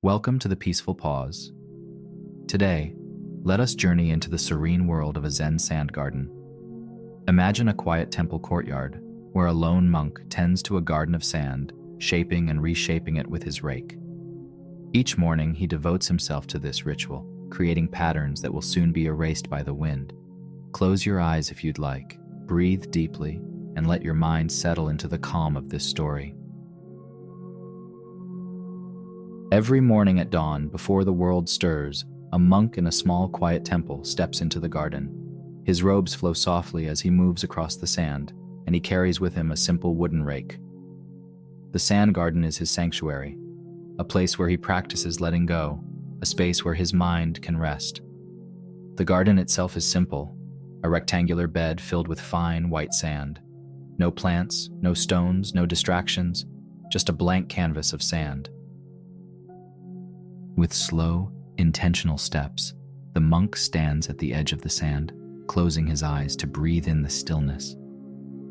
Welcome to the Peaceful Pause. Today, let us journey into the serene world of a Zen sand garden. Imagine a quiet temple courtyard where a lone monk tends to a garden of sand, shaping and reshaping it with his rake. Each morning, he devotes himself to this ritual, creating patterns that will soon be erased by the wind. Close your eyes if you'd like, breathe deeply, and let your mind settle into the calm of this story. Every morning at dawn, before the world stirs, a monk in a small, quiet temple steps into the garden. His robes flow softly as he moves across the sand, and he carries with him a simple wooden rake. The sand garden is his sanctuary, a place where he practices letting go, a space where his mind can rest. The garden itself is simple, a rectangular bed filled with fine, white sand. No plants, no stones, no distractions, just a blank canvas of sand. With slow, intentional steps, the monk stands at the edge of the sand, closing his eyes to breathe in the stillness.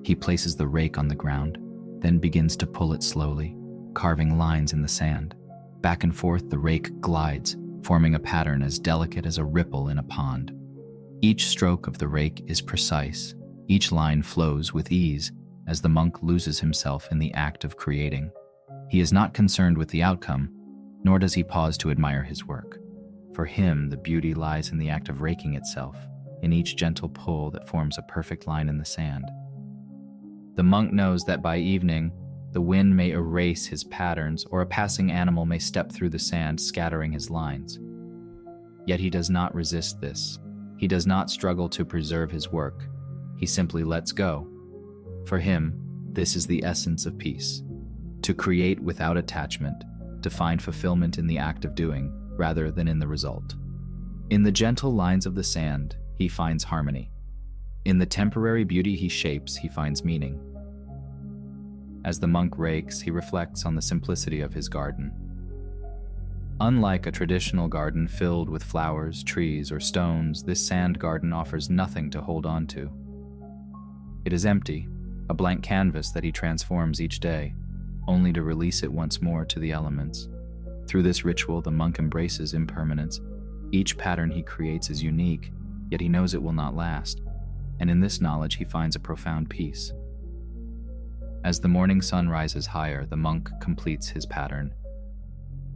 He places the rake on the ground, then begins to pull it slowly, carving lines in the sand. Back and forth, the rake glides, forming a pattern as delicate as a ripple in a pond. Each stroke of the rake is precise. Each line flows with ease as the monk loses himself in the act of creating. He is not concerned with the outcome, nor does he pause to admire his work. For him, the beauty lies in the act of raking itself, in each gentle pull that forms a perfect line in the sand. The monk knows that by evening, the wind may erase his patterns, or a passing animal may step through the sand, scattering his lines. Yet he does not resist this. He does not struggle to preserve his work. He simply lets go. For him, this is the essence of peace: to create without attachment, to find fulfillment in the act of doing rather than in the result. In the gentle lines of the sand, he finds harmony. In the temporary beauty he shapes, he finds meaning. As the monk rakes, he reflects on the simplicity of his garden. Unlike a traditional garden filled with flowers, trees, or stones, this sand garden offers nothing to hold on to. It is empty, a blank canvas that he transforms each day, only to release it once more to the elements. Through this ritual, the monk embraces impermanence. Each pattern he creates is unique, yet he knows it will not last, and in this knowledge he finds a profound peace. As the morning sun rises higher, the monk completes his pattern.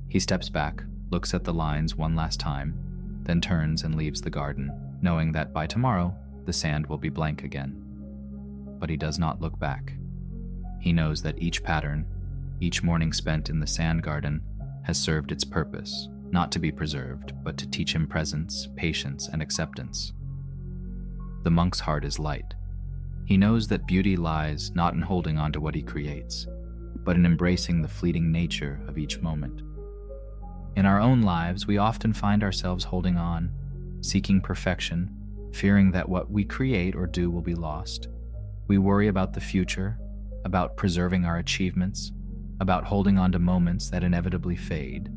He steps back, looks at the lines one last time, then turns and leaves the garden, knowing that by tomorrow, the sand will be blank again. But he does not look back. He knows that each pattern, each morning spent in the sand garden, has served its purpose, not to be preserved, but to teach him presence, patience, and acceptance. The monk's heart is light. He knows that beauty lies not in holding on to what he creates, but in embracing the fleeting nature of each moment. In our own lives, we often find ourselves holding on, seeking perfection, fearing that what we create or do will be lost. We worry about the future, about preserving our achievements, about holding on to moments that inevitably fade.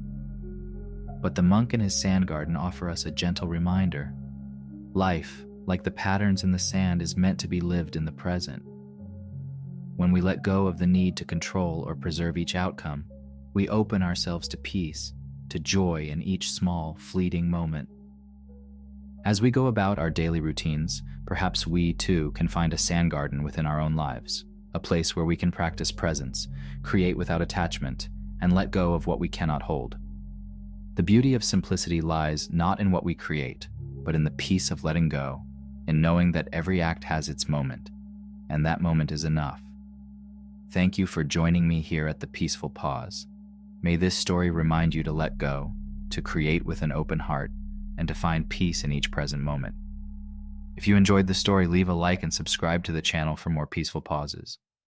But the monk and his sand garden offer us a gentle reminder. Life, like the patterns in the sand, is meant to be lived in the present. When we let go of the need to control or preserve each outcome, we open ourselves to peace, to joy in each small, fleeting moment. As we go about our daily routines, perhaps we too can find a sand garden within our own lives, a place where we can practice presence, create without attachment, and let go of what we cannot hold. The beauty of simplicity lies not in what we create, but in the peace of letting go, in knowing that every act has its moment, and that moment is enough. Thank you for joining me here at the Peaceful Pause. May this story remind you to let go, to create with an open heart, and to find peace in each present moment. If you enjoyed the story, leave a like and subscribe to the channel for more peaceful pauses.